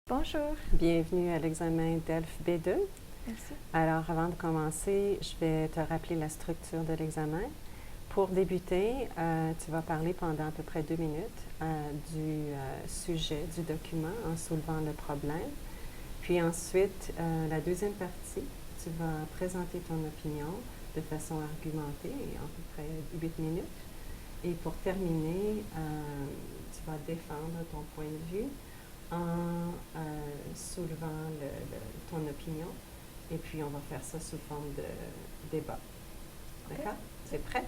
Bonjour. Bienvenue à l'examen DELF B2. Merci. Alors, avant de commencer, je vais te rappeler la structure de l'examen. Pour débuter, tu vas parler pendant à peu près 2 minutes du sujet du document en soulevant le problème. Puis ensuite, la deuxième partie, tu vas présenter ton opinion de façon argumentée, à peu près 8 minutes. Et pour terminer, tu vas défendre ton point de vue en soulevant ton opinion. Et puis, on va faire ça sous forme de débat. Okay. D'accord? Tu es prête?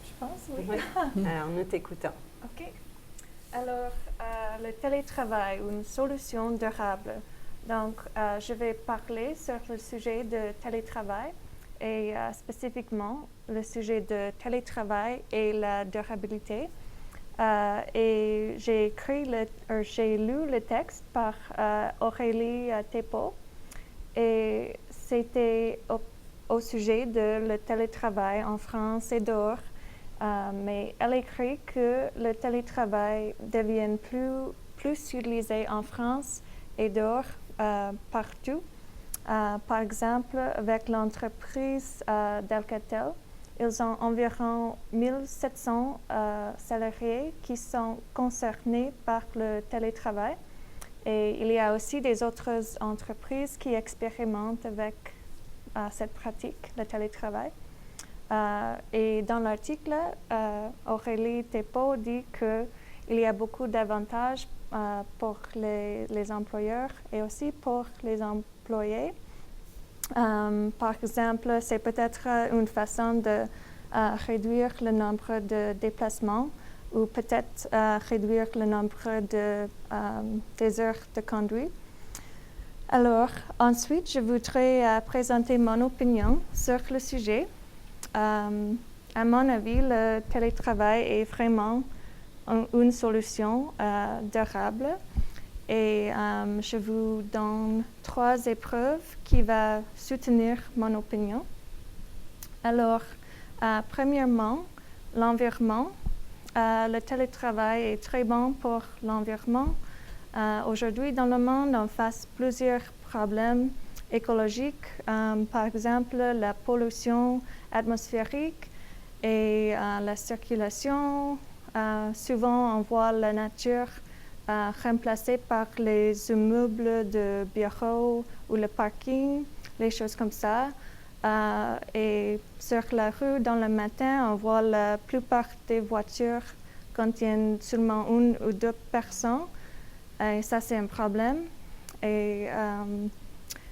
Je pense, oui. Oui. Alors, nous t'écoutons. OK. Alors, le télétravail, une solution durable. Donc, je vais parler sur le sujet de télétravail et spécifiquement le sujet de télétravail et la durabilité. Et j'ai lu le texte par Aurélie Thépaut et c'était au sujet de le télétravail en France et dehors. Mais elle écrit que le télétravail devient plus utilisé en France et dehors partout. Par exemple, avec l'entreprise d'Alcatel, ils ont environ 1700 salariés qui sont concernés par le télétravail. Et il y a aussi des autres entreprises qui expérimentent avec cette pratique, le télétravail. Et dans l'article, Aurélie Thépaut dit qu'il y a beaucoup d'avantages pour les employeurs et aussi pour les employés. Par exemple, c'est peut-être une façon de réduire le nombre de déplacements ou peut-être réduire le nombre des heures de conduite. Alors, ensuite, je voudrais présenter mon opinion sur le sujet. À mon avis, le télétravail est vraiment une solution durable. Et je vous donne 3 épreuves qui vont soutenir mon opinion. Alors, premièrement, l'environnement. Le télétravail est très bon pour l'environnement. Aujourd'hui, dans le monde, on face plusieurs problèmes écologiques, par exemple la pollution atmosphérique et la circulation. Souvent, on voit la nature remplacée par les immeubles de bureaux ou le parking, les choses comme ça. Et sur la rue, dans le matin, on voit la plupart des voitures contiennent seulement 1 ou 2 personnes. Et ça, c'est un problème. Et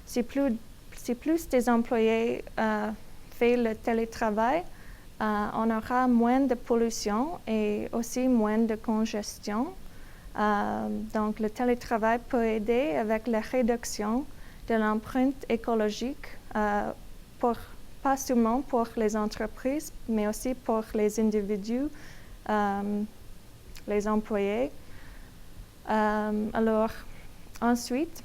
si plus des employés font le télétravail, on aura moins de pollution et aussi moins de congestion. Donc, le télétravail peut aider avec la réduction de l'empreinte écologique, pas seulement pour les entreprises, mais aussi pour les individus, les employés. Alors, ensuite,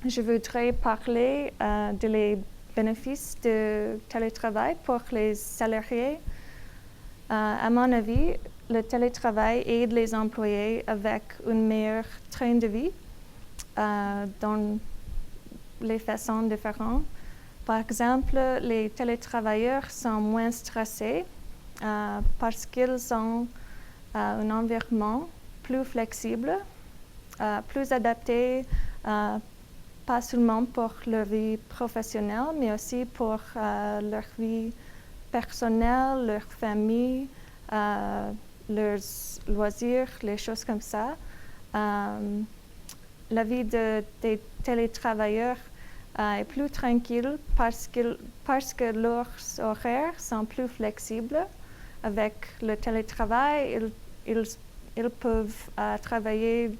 je voudrais parler des bénéfices du télétravail pour les salariés. À mon avis, le télétravail aide les employés avec un meilleur train de vie dans les façons différentes. Par exemple, les télétravailleurs sont moins stressés parce qu'ils ont un environnement plus flexible, plus adapté, pas seulement pour leur vie professionnelle, mais aussi pour leur vie personnelle, leur famille, leurs loisirs, les choses comme ça. La vie des télétravailleurs est plus tranquille parce que leurs horaires sont plus flexibles. Avec le télétravail, ils peuvent travailler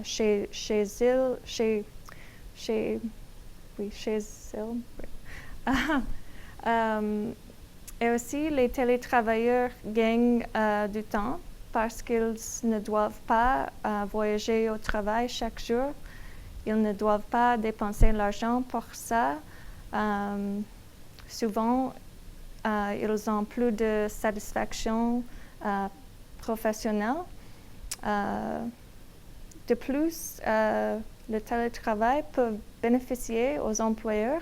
chez eux. Et aussi, les télétravailleurs gagnent du temps parce qu'ils ne doivent pas voyager au travail chaque jour. Ils ne doivent pas dépenser l'argent pour ça. Souvent, ils ont plus de satisfaction professionnelle. De plus, le télétravail peut bénéficier aux employeurs.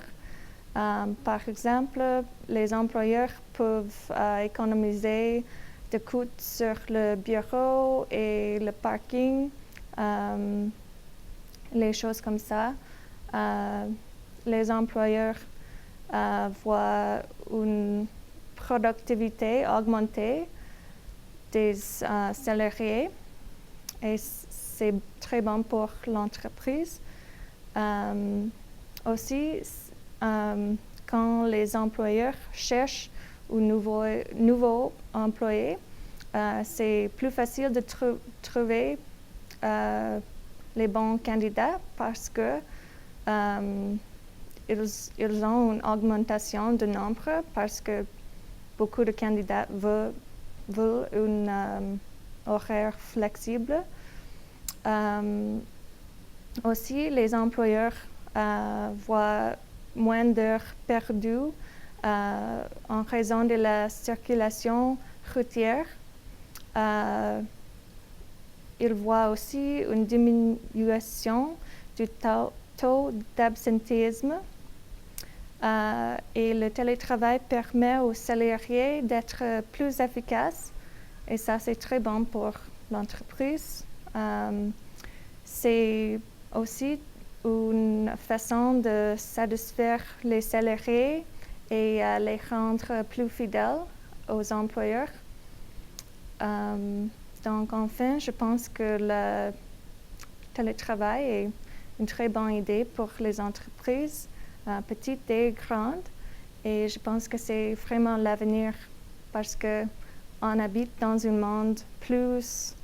Par exemple, les employeurs peuvent économiser des coûts sur le bureau et le parking, les choses comme ça. Les employeurs voient une productivité augmentée des salariés et c'est très bon pour l'entreprise. Aussi, quand les employeurs cherchent un nouveau employé, c'est plus facile de trouver les bons candidats parce que ils ont une augmentation de nombre parce que beaucoup de candidats veulent un horaire flexible. Aussi, les employeurs voient moins d'heures perdues en raison de la circulation routière. Ils voient aussi une diminution du taux d'absentéisme. Et le télétravail permet aux salariés d'être plus efficaces. Et ça, c'est très bon pour l'entreprise. C'est aussi une façon de satisfaire les salariés et les rendre plus fidèles aux employeurs. Donc, enfin, je pense que le télétravail est une très bonne idée pour les entreprises, petites et grandes. Et je pense que c'est vraiment l'avenir parce qu'on habite dans un monde plus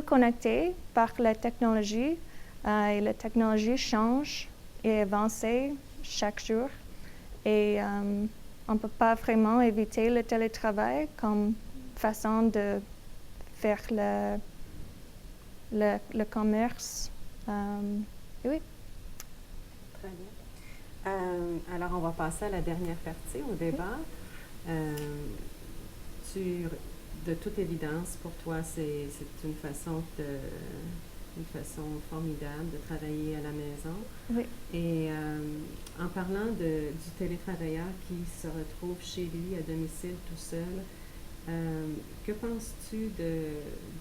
connecté par la technologie. Et la technologie change et avance chaque jour. Et on ne peut pas vraiment éviter le télétravail comme façon de faire le commerce. Oui. Très bien. Alors, on va passer à la dernière partie, au débat. De toute évidence, pour toi, c'est une façon formidable de travailler à la maison. Oui. Et en parlant du télétravailleur qui se retrouve chez lui à domicile tout seul, que penses-tu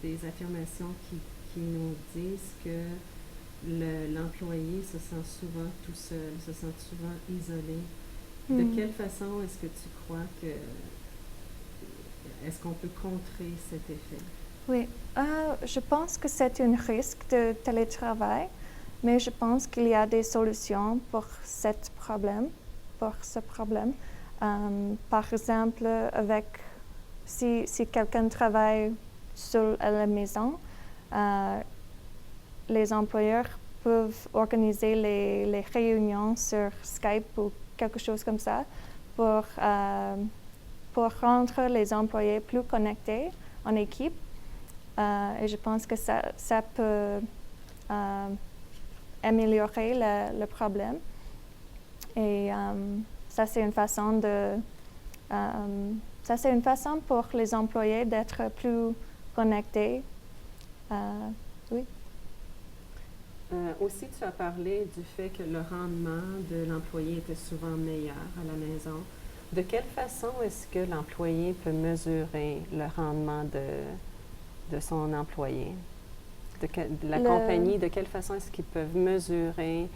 des affirmations qui nous disent que l'employé se sent souvent tout seul, se sent souvent isolé? De quelle façon est-ce que tu crois est-ce qu'on peut contrer cet effet? Oui, je pense que c'est un risque de télétravail, mais je pense qu'il y a des solutions pour ce problème. Par exemple, si quelqu'un travaille seul à la maison, les employeurs peuvent organiser les réunions sur Skype ou quelque chose comme ça pour rendre les employés plus connectés en équipe. Et je pense que ça peut améliorer le problème. Et ça, c'est une façon pour les employés d'être plus connectés. Oui. Aussi, tu as parlé du fait que le rendement de l'employé était souvent meilleur à la maison. De quelle façon est-ce que l'employé peut mesurer le rendement de son employé? De la compagnie, de quelle façon est-ce qu'ils peuvent mesurer?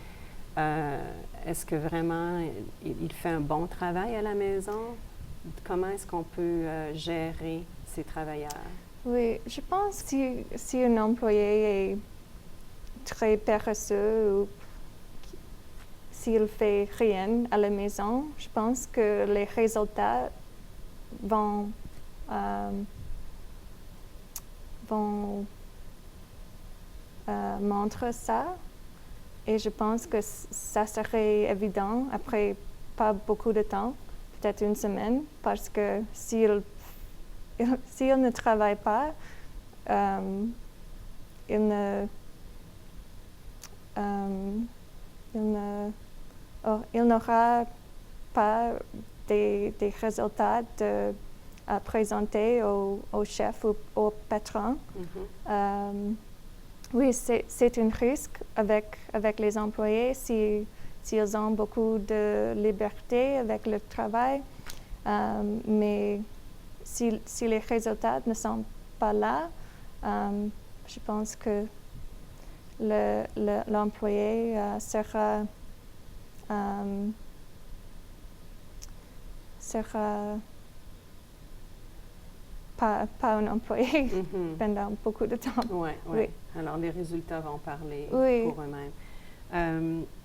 Est-ce que vraiment il fait un bon travail à la maison? Comment est-ce qu'on peut gérer ces travailleurs? Oui, je pense que si un employé est très paresseux ou s'il fait rien à la maison, je pense que les résultats vont montrer ça. Et je pense que ça serait évident après pas beaucoup de temps, peut-être une semaine, parce que s'il ne travaille pas, il n'aura pas des résultats à présenter au chef ou au patron. Oui, c'est un risque avec les employés s'ils ont beaucoup de liberté avec le travail, mais si les résultats ne sont pas là, je pense que l'employé sera pas un employé pendant beaucoup de temps. Oui. Oui. Alors, les résultats vont parler Oui. pour eux-mêmes.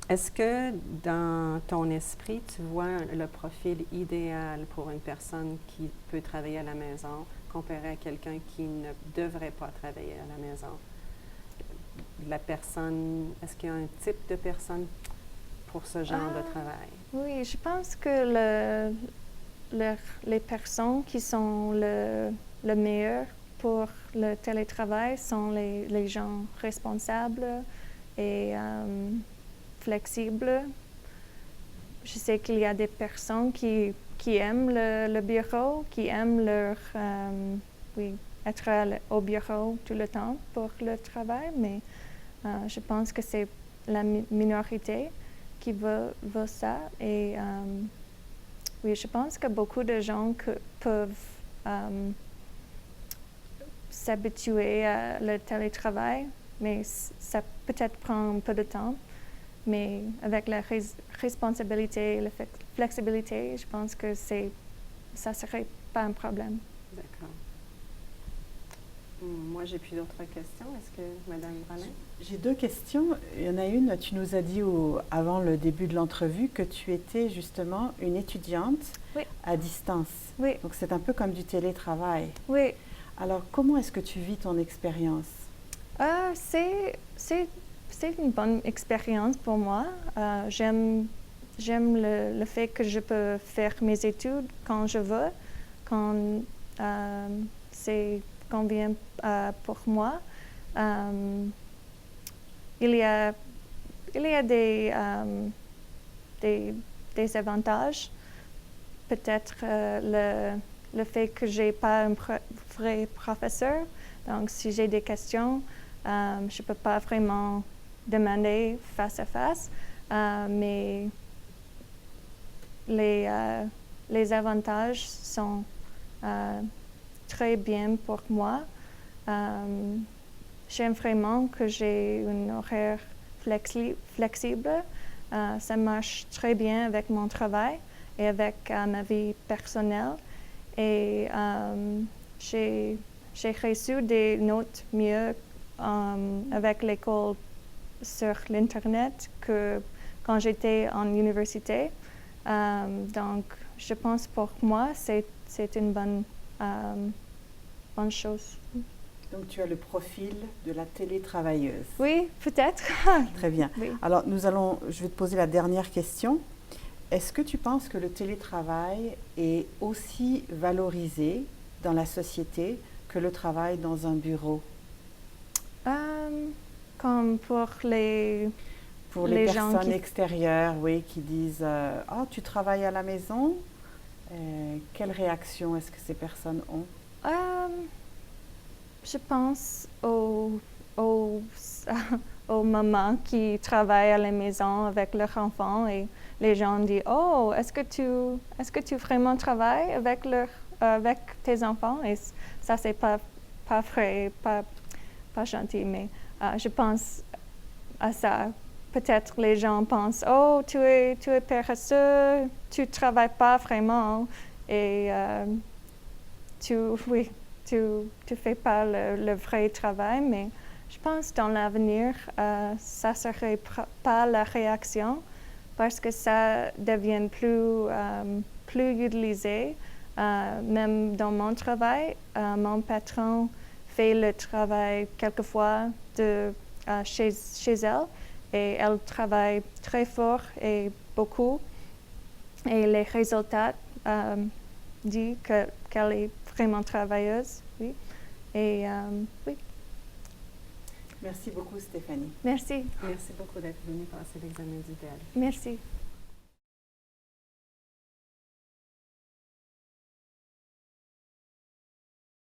Est-ce que dans ton esprit, tu vois le profil idéal pour une personne qui peut travailler à la maison comparé à quelqu'un qui ne devrait pas travailler à la maison? La personne, est-ce qu'il y a un type de personne pour ce genre de travail? Oui, je pense que les personnes qui sont le meilleur pour le télétravail sont les gens responsables et flexibles. Je sais qu'il y a des personnes qui aiment le bureau, qui aiment être au bureau tout le temps pour le travail, mais je pense que c'est la minorité qui veut ça. Et oui, je pense que beaucoup de gens peuvent s'habituer à le télétravail, mais ça peut-être prend un peu de temps. Mais avec la responsabilité et la flexibilité, je pense que ça ne serait pas un problème. D'accord. Moi, j'ai plus d'autres questions. Est-ce que Mme Bralin? J'ai 2 questions. Il y en a une, tu nous as dit avant le début de l'entrevue que tu étais justement une étudiante à distance. Oui. Donc c'est un peu comme du télétravail. Oui. Alors comment est-ce que tu vis ton expérience? C'est une bonne expérience pour moi. J'aime le fait que je peux faire mes études quand je veux, quand c'est convient pour moi. Il y a des avantages. Peut-être le fait que je n'ai pas un vrai professeur. Donc, si j'ai des questions, je ne peux pas vraiment demander face à face. Mais les avantages sont très bien pour moi. J'aime vraiment que j'ai un horaire flexible. Ça marche très bien avec mon travail et avec ma vie personnelle. Et j'ai reçu des notes mieux avec l'école sur l'Internet que quand j'étais en université. Donc, je pense pour moi, c'est une bonne chose. Donc, tu as le profil de la télétravailleuse. Oui, peut-être. Très bien. Oui. Alors, je vais te poser la dernière question. Est-ce que tu penses que le télétravail est aussi valorisé dans la société que le travail dans un bureau? Comme pour les gens personnes extérieures, oui, qui disent « Ah, tu travailles à la maison ?» Quelle réaction est-ce que ces personnes ont? Je pense aux mamans qui travaillent à la maison avec leurs enfants et les gens disent « Oh, est-ce que tu vraiment travailles avec tes enfants? » Et ça, c'est pas vrai, pas gentil, mais je pense à ça. Peut-être les gens pensent « Oh, tu es paresseux, tu travailles pas vraiment et tu fais pas le vrai travail. » Mais je pense dans l'avenir, ça serait pas la réaction parce que ça devient plus utilisé. Même dans mon travail, mon patron fait le travail quelquefois chez elle et elle travaille très fort et beaucoup. Et les résultats disent qu'elle est vraiment travailleuse. Oui. Et oui. Merci beaucoup, Stéphanie. Merci. Merci beaucoup d'être venue passer l'examen d'IDEAL. Merci.